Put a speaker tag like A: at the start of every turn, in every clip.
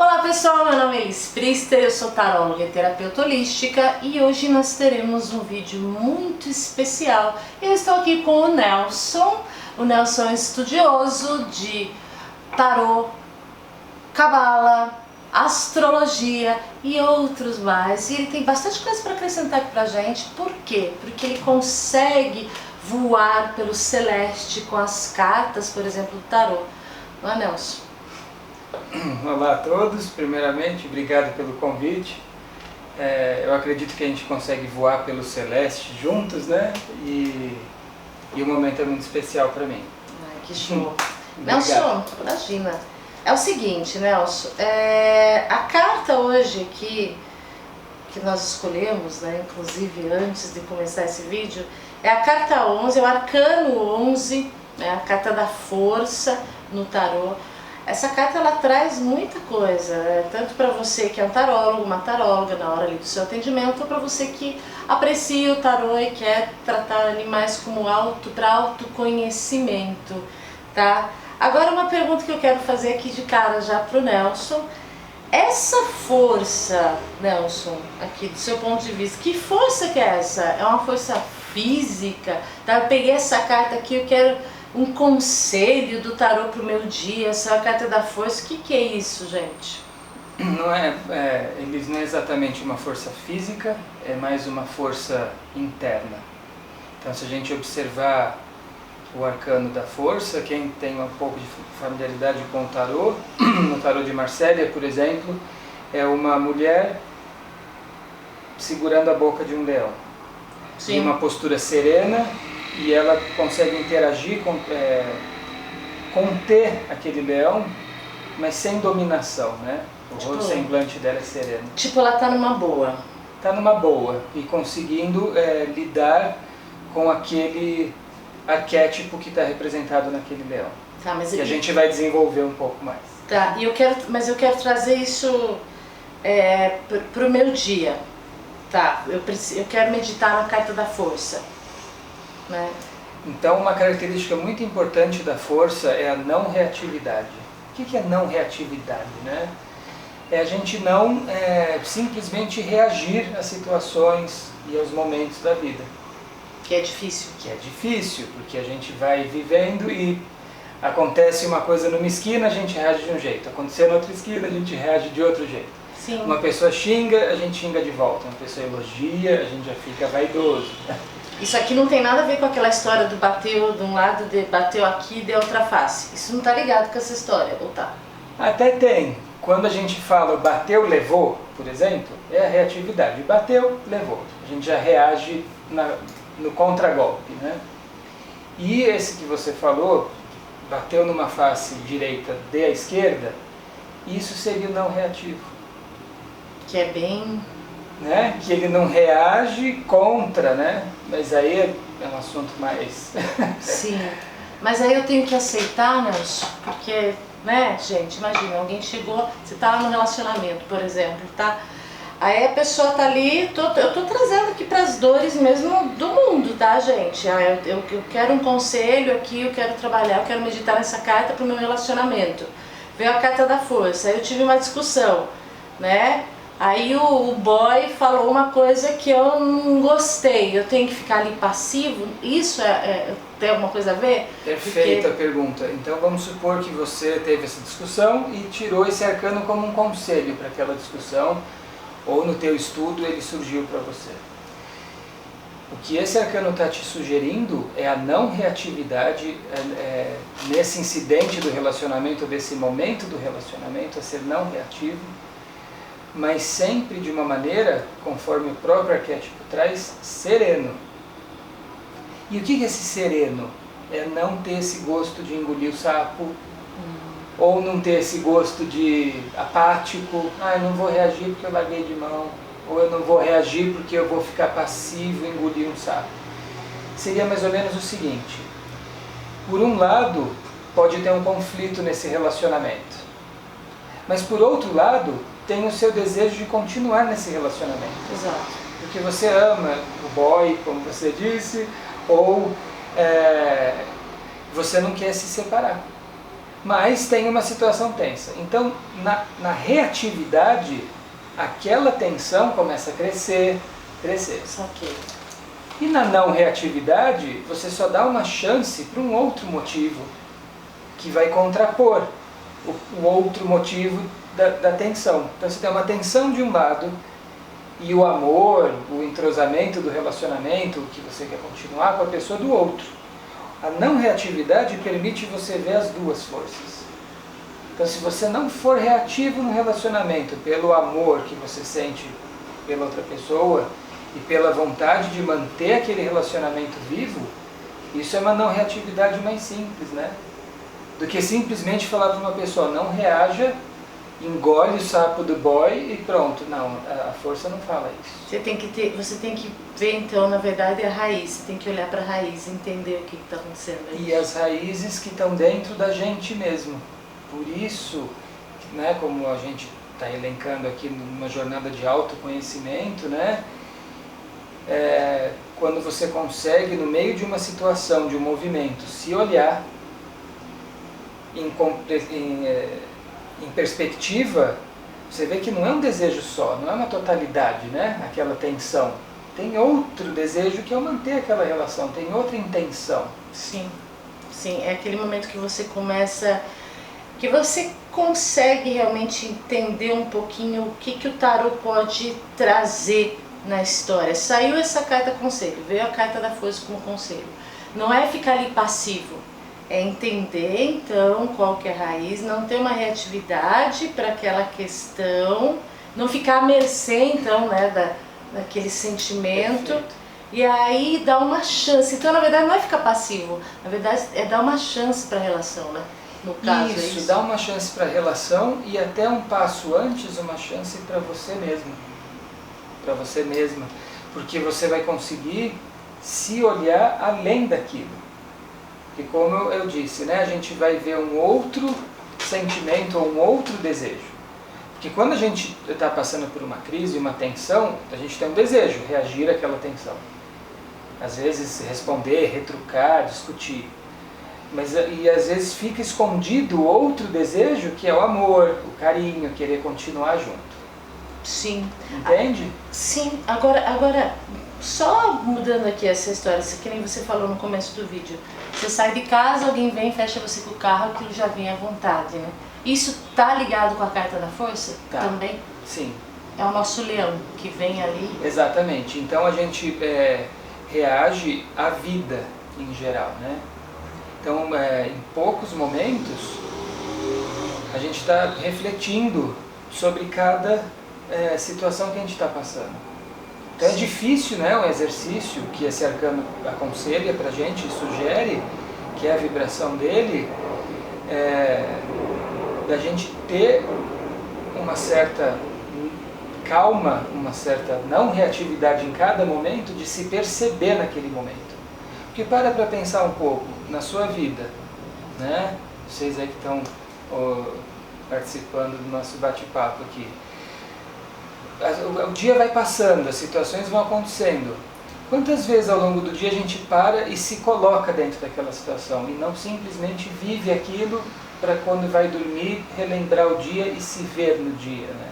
A: Olá pessoal, meu nome é Elis Priester, eu sou taróloga e terapeuta holística e hoje nós teremos um vídeo muito especial. Eu estou aqui com o Nelson. O Nelson é estudioso de tarô, cabala, astrologia e outros mais. E ele tem bastante coisa para acrescentar aqui pra gente. Por quê? Porque ele consegue voar pelo celeste com as cartas, por exemplo, do tarô. Não é, Nelson?
B: Olá a todos, primeiramente obrigado pelo convite. Eu acredito que a gente consegue voar pelo celeste juntos, né? E o momento é muito especial para mim.
A: Ai, que show! Nelson, imagina. É o seguinte, Nelson, a carta hoje aqui que nós escolhemos, né, inclusive antes de começar esse vídeo, é a carta 11, é o arcano 11, né, a carta da força no tarô. Essa carta ela traz muita coisa, tanto para você que é um tarólogo, uma taróloga na hora ali do seu atendimento, ou para você que aprecia o tarô e quer tratar ali mais como para autoconhecimento, tá? Agora uma pergunta que eu quero fazer aqui de cara já pro Nelson. Essa força, Nelson, aqui do seu ponto de vista, que força que é essa? É uma força física? Tá? Eu peguei essa carta aqui, eu quero um conselho do tarô pro meu dia, essa carta da força, o que é isso, gente?
B: Não eles não é exatamente uma força física, é mais uma força interna. Então se a gente observar o arcano da força, quem tem um pouco de familiaridade com o tarô, no tarô de Marsella, por exemplo, é uma mulher segurando a boca de um leão. Sim. Em uma postura serena, e ela consegue interagir, conter aquele leão, mas sem dominação, né? O semblante dela é sereno.
A: Tipo, ela tá numa boa.
B: Tá numa boa, e conseguindo lidar com aquele arquétipo que está representado naquele leão.
A: Tá, mas
B: que a gente vai desenvolver um pouco mais.
A: Tá, e eu quero trazer isso pro meu dia. Tá, eu quero meditar na carta da força. Né?
B: Então uma característica muito importante da força é a não reatividade. O que é não reatividade? Né? É a gente não simplesmente reagir às situações e aos momentos da vida.
A: Que é difícil.
B: Que é difícil, porque a gente vai vivendo e acontece uma coisa numa esquina, a gente reage de um jeito. Aconteceu na outra esquina, a gente reage de outro jeito.
A: Sim.
B: Uma pessoa xinga, a gente xinga de volta. Uma pessoa elogia, a gente já fica vaidoso.
A: Isso aqui não tem nada a ver com aquela história do bateu de um lado, bateu aqui e deu outra face. Isso não tá ligado com essa história, ou tá?
B: Até tem. Quando a gente fala bateu, levou, por exemplo, é a reatividade. Bateu, levou. A gente já reage no contragolpe, né? E esse que você falou, bateu numa face direita de à esquerda, isso seria o não reativo.
A: Que é bem...
B: Né? Que ele não reage contra, né? Mas aí é um assunto mais...
A: Sim, mas aí eu tenho que aceitar, Nelson, porque, né, gente, imagina, alguém chegou, você tá lá no relacionamento, por exemplo, tá? Aí a pessoa tá ali, eu tô trazendo aqui pras dores mesmo do mundo, tá, gente? Eu quero um conselho aqui, eu quero trabalhar, eu quero meditar nessa carta pro meu relacionamento. Veio a carta da força, aí eu tive uma discussão, né? Aí o boy falou uma coisa que eu não gostei, eu tenho que ficar ali passivo? Isso tem alguma coisa a ver?
B: Perfeita a pergunta. Então vamos supor que você teve essa discussão e tirou esse arcano como um conselho para aquela discussão, ou no teu estudo ele surgiu para você. O que esse arcano está te sugerindo é a não reatividade nesse incidente do relacionamento, desse momento do relacionamento, a ser não reativo, mas sempre de uma maneira, conforme o próprio arquétipo traz, sereno. E o que é esse sereno? É não ter esse gosto de engolir o sapo, ou não ter esse gosto de apático, eu não vou reagir porque eu larguei de mão, ou eu não vou reagir porque eu vou ficar passivo e engolir um sapo. Seria mais ou menos o seguinte: por um lado, pode ter um conflito nesse relacionamento, mas por outro lado, tem o seu desejo de continuar nesse relacionamento.
A: Exato.
B: Porque você ama o boy, como você disse, ou você não quer se separar. mas tem uma situação tensa. Então, na reatividade, aquela tensão começa a crescer.
A: Saquei.
B: E na não reatividade, você só dá uma chance para um outro motivo que vai contrapor o outro motivo da tensão. Então você tem uma tensão de um lado e o amor, o entrosamento do relacionamento, que você quer continuar com a pessoa do outro. A não reatividade permite você ver as duas forças. Então se você não for reativo no relacionamento pelo amor que você sente pela outra pessoa e pela vontade de manter aquele relacionamento vivo, isso é uma não reatividade mais simples, né? Do que simplesmente falar para uma pessoa, não reaja, engole o sapo do boy e pronto. Não, a força não fala isso.
A: Você tem que ver então, na verdade, a raiz. Você tem que olhar para a raiz, entender o que está acontecendo aí.
B: E as raízes que estão dentro da gente mesmo. Por isso, né, como a gente está elencando aqui numa jornada de autoconhecimento, né, quando você consegue, no meio de uma situação, de um movimento, se olhar em perspectiva, você vê que não é um desejo só, não é uma totalidade, né? Aquela tensão. Tem outro desejo que é manter aquela relação, tem outra intenção.
A: Sim, sim, é aquele momento que você começa, que você consegue realmente entender um pouquinho o que o tarot pode trazer na história. Saiu essa carta conselho, veio a carta da força como conselho. Não é ficar ali passivo. É entender, então, qual que é a raiz, não ter uma reatividade para aquela questão, não ficar à mercê, então, né, daquele sentimento. Perfeito. E aí dar uma chance. Então, na verdade, não é ficar passivo, na verdade, é dar uma chance para a relação, né? No caso,
B: isso, dar uma chance para a relação e até um passo antes, uma chance para você mesmo. Para você mesma. Porque você vai conseguir se olhar além daquilo. Porque como eu disse, né, a gente vai ver um outro sentimento ou um outro desejo. Porque quando a gente está passando por uma crise, uma tensão, a gente tem um desejo, reagir àquela tensão. Às vezes responder, retrucar, discutir. E às vezes fica escondido outro desejo, que é o amor, o carinho, querer continuar junto.
A: Sim.
B: Entende?
A: Sim. Agora, só mudando aqui essa história, que nem você falou no começo do vídeo. Você sai de casa, alguém vem, fecha você com o carro, aquilo já vem à vontade, né? Isso tá ligado com a carta da força?
B: Tá.
A: Também?
B: Sim.
A: É o nosso leão que vem ali.
B: Exatamente. Então a gente reage à vida em geral, né? Então, em poucos momentos, a gente está refletindo sobre cada situação que a gente está passando. Então é difícil, né, um exercício que esse arcano aconselha para a gente, sugere, que é a vibração dele, da gente ter uma certa calma, uma certa não reatividade em cada momento, de se perceber naquele momento. Porque para pensar um pouco na sua vida, né, vocês aí que estão participando do nosso bate-papo aqui, o dia vai passando, as situações vão acontecendo. Quantas vezes ao longo do dia a gente para e se coloca dentro daquela situação e não simplesmente vive aquilo para quando vai dormir relembrar o dia e se ver no dia, né?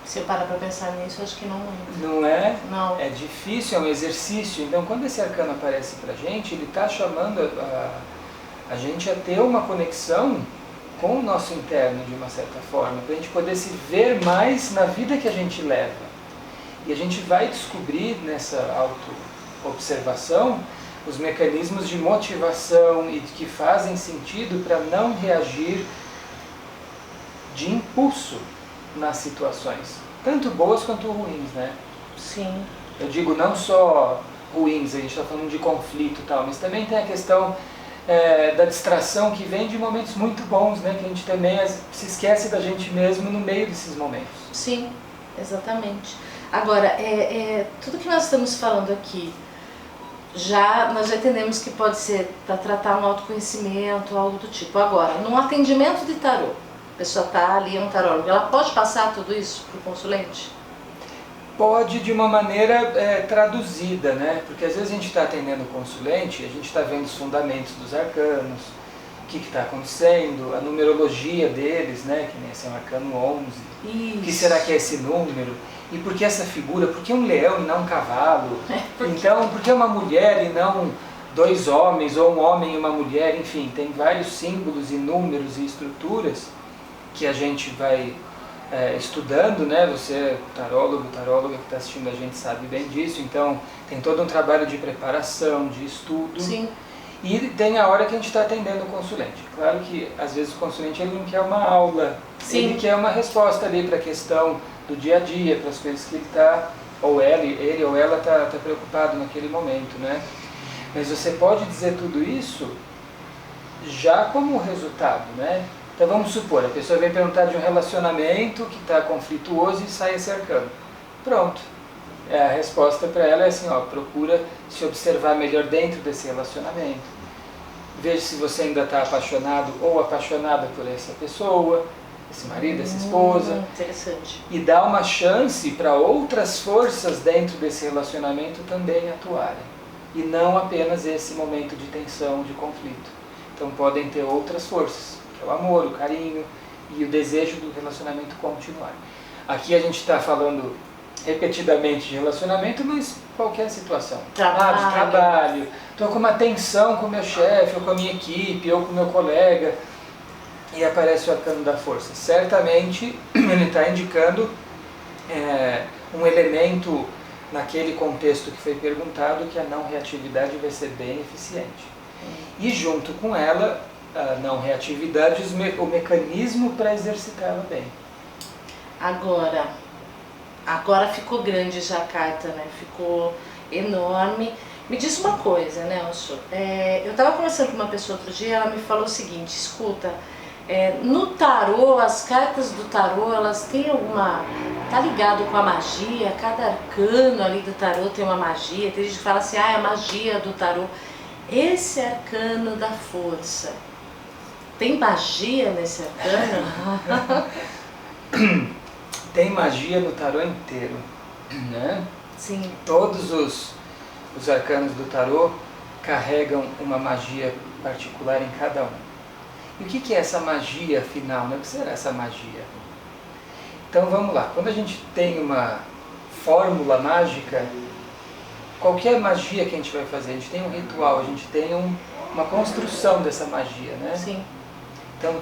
A: Se eu parar para pensar nisso, acho que não muito.
B: Não é?
A: Não.
B: É difícil, é um exercício. Então quando esse arcano aparece pra gente, ele está chamando a gente a ter uma conexão com o nosso interno, de uma certa forma, para a gente poder se ver mais na vida que a gente leva. E a gente vai descobrir nessa auto-observação os mecanismos de motivação e que fazem sentido para não reagir de impulso nas situações, tanto boas quanto ruins, né?
A: Sim.
B: Eu digo não só ruins, a gente está falando de conflito e tal, mas também tem a questão da distração que vem de momentos muito bons, né? Que a gente também se esquece da gente mesmo no meio desses momentos.
A: Sim, exatamente. Agora, tudo que nós estamos falando aqui, nós já entendemos que pode ser para tratar um autoconhecimento, algo do tipo. Agora, num atendimento de tarô, a pessoa está ali, é um tarólogo, ela pode passar tudo isso para o consulente?
B: Pode de uma maneira traduzida, né? Porque às vezes a gente está atendendo o consulente, a gente está vendo os fundamentos dos arcanos, que está acontecendo, a numerologia deles, né, que nem esse é o arcano 11.
A: Isso.
B: O que será que é esse número? E por que essa figura? Por que um leão e não um cavalo? Então, por que uma mulher e não 2 homens, ou um homem e uma mulher? Enfim, tem vários símbolos e números e estruturas que a gente vai estudando, né? Você, taróloga que está assistindo a gente sabe bem disso. Então, tem todo um trabalho de preparação, de estudo.
A: Sim.
B: E tem a hora que a gente está atendendo o consulente. Claro que, às vezes, o consulente ele não quer uma aula,
A: Sim.
B: ele quer uma resposta ali para a questão do dia a dia, para as coisas que ele está, ou ele ou ela está preocupado naquele momento, né? Mas você pode dizer tudo isso já como resultado, né? Então vamos supor, a pessoa vem perguntar de um relacionamento que está conflituoso e sai esse arcano. Pronto. A resposta para ela é assim, ó, procura se observar melhor dentro desse relacionamento. Veja se você ainda está apaixonado ou apaixonada por essa pessoa, esse marido, essa esposa.
A: Interessante.
B: E dá uma chance para outras forças dentro desse relacionamento também atuarem. E não apenas esse momento de tensão, de conflito. Então podem ter outras forças, que é o amor, o carinho e o desejo do relacionamento continuar. Aqui a gente está falando repetidamente de relacionamento, mas qualquer situação. De trabalho, estou com uma tensão com o meu chefe, ou com a minha equipe, ou com o meu colega, e aparece o arcano da força. Certamente ele está indicando um elemento naquele contexto que foi perguntado, que a não reatividade vai ser bem eficiente. E junto com ela, a não reatividade, o mecanismo para exercitá-la bem.
A: Agora ficou grande já a carta, né? Ficou enorme. Me diz uma coisa, Nelson. Eu estava conversando com uma pessoa outro dia, ela me falou o seguinte, escuta, no tarô, as cartas do tarô, elas têm alguma... Tá ligado com a magia, cada arcano ali do tarô tem uma magia. Tem gente que fala assim, é a magia do tarô. Esse arcano da força, tem magia nesse arcano?
B: Tem magia no tarô inteiro, né?
A: Sim.
B: Todos os arcanos do tarô carregam uma magia particular em cada um. E o que é essa magia final, né? O que será essa magia? Então vamos lá, quando a gente tem uma fórmula mágica, qualquer magia que a gente vai fazer, a gente tem um ritual, a gente tem uma construção dessa magia, né?
A: Sim.
B: Então,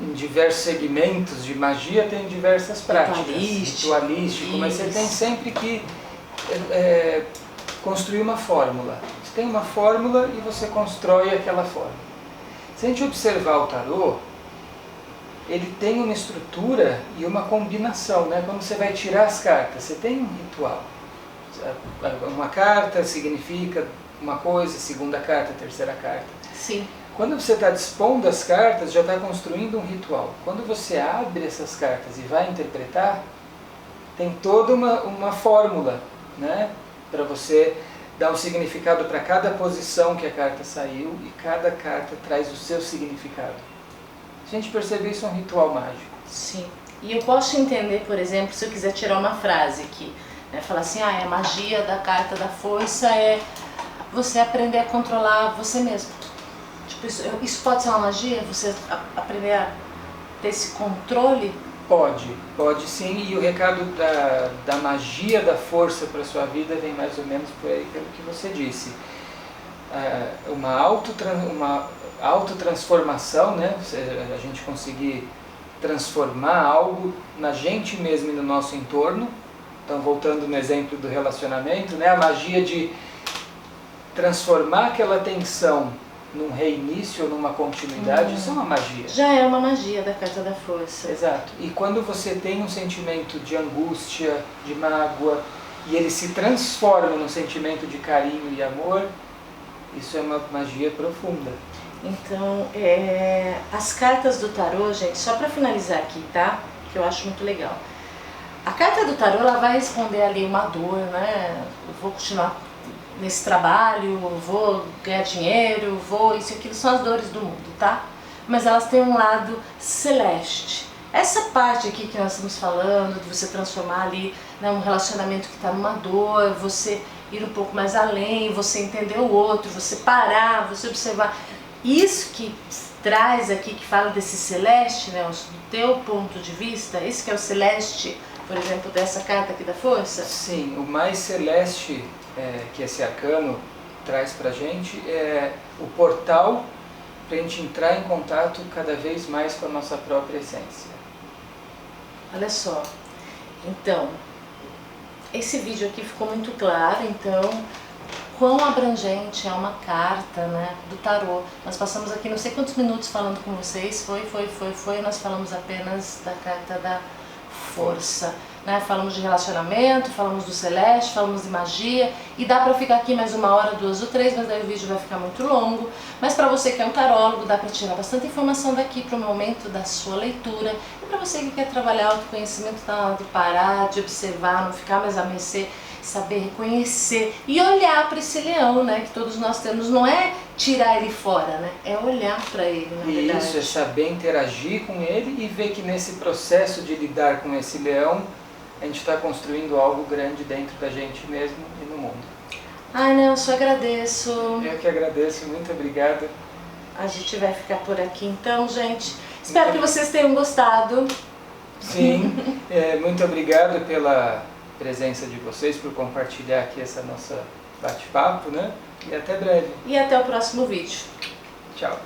B: em diversos segmentos de magia tem diversas práticas, ritualístico, mas você tem sempre que construir uma fórmula. Você tem uma fórmula e você constrói aquela fórmula. Se a gente observar o tarô, ele tem uma estrutura e uma combinação, né? Quando você vai tirar as cartas, você tem um ritual. Uma carta significa uma coisa, segunda carta, terceira carta.
A: Sim.
B: Quando você está dispondo as cartas, já está construindo um ritual. Quando você abre essas cartas e vai interpretar, tem toda uma fórmula, né? Para você dar um significado para cada posição que a carta saiu, e cada carta traz o seu significado. Se a gente perceber, isso é um ritual mágico.
A: Sim. E eu posso entender, por exemplo, se eu quiser tirar uma frase aqui, né? Falar assim, a magia da carta da força é você aprender a controlar você mesmo. Tipo, isso pode ser uma magia? Você aprender a ter esse controle? Pode sim, e o recado da magia da força para a sua vida vem mais ou menos por aí, pelo que você disse. Uma autotransformação, né? A gente conseguir transformar algo na gente mesmo e no nosso entorno. Então, voltando no exemplo do relacionamento, né? A magia de transformar aquela tensão num reinício ou numa continuidade, isso é uma magia. Já é uma magia da carta da força.
B: Exato. E quando você tem um sentimento de angústia, de mágoa, e ele se transforma num sentimento de carinho e amor, isso é uma magia profunda.
A: Então, as cartas do tarô, gente, só para finalizar aqui, tá? Que eu acho muito legal. A carta do tarô, ela vai responder ali uma dor, né? Eu vou continuar nesse trabalho, vou ganhar dinheiro, isso e aquilo, são as dores do mundo, tá? Mas elas têm um lado celeste. Essa parte aqui que nós estamos falando, de você transformar ali, né, um relacionamento que está numa dor, você ir um pouco mais além, você entender o outro, você parar, você observar. isso que traz aqui, que fala desse celeste, Nelson, do teu ponto de vista, esse que é o celeste, por exemplo, dessa carta aqui da força?
B: Sim, o mais celeste que esse arcano traz pra gente é o portal para a gente entrar em contato cada vez mais com a nossa própria essência.
A: Olha só, então, esse vídeo aqui ficou muito claro, então, quão abrangente é uma carta, né, do tarô. Nós passamos aqui não sei quantos minutos falando com vocês, nós falamos apenas da carta da força. Né? Falamos de relacionamento, falamos do celeste, falamos de magia, e dá pra ficar aqui mais 1 hora, 2 ou 3, mas daí o vídeo vai ficar muito longo. Mas pra você que é um tarólogo, dá pra tirar bastante informação daqui pro momento da sua leitura. E pra você que quer trabalhar autoconhecimento, tá na hora de parar, de observar, não ficar mais a mercê, saber reconhecer e olhar para esse leão, né, que todos nós temos. Não é tirar ele fora, né, é olhar para ele, na verdade.
B: Isso, é saber interagir com ele e ver que nesse processo de lidar com esse leão, a gente está construindo algo grande dentro da gente mesmo e no mundo.
A: Ai, Nelson, eu agradeço.
B: Eu que agradeço, muito obrigado.
A: A gente vai ficar por aqui então, gente. Espero que vocês tenham gostado.
B: Sim, muito obrigado pela presença de vocês, por compartilhar aqui essa nossa bate-papo, né? E até breve.
A: E até o próximo vídeo.
B: Tchau.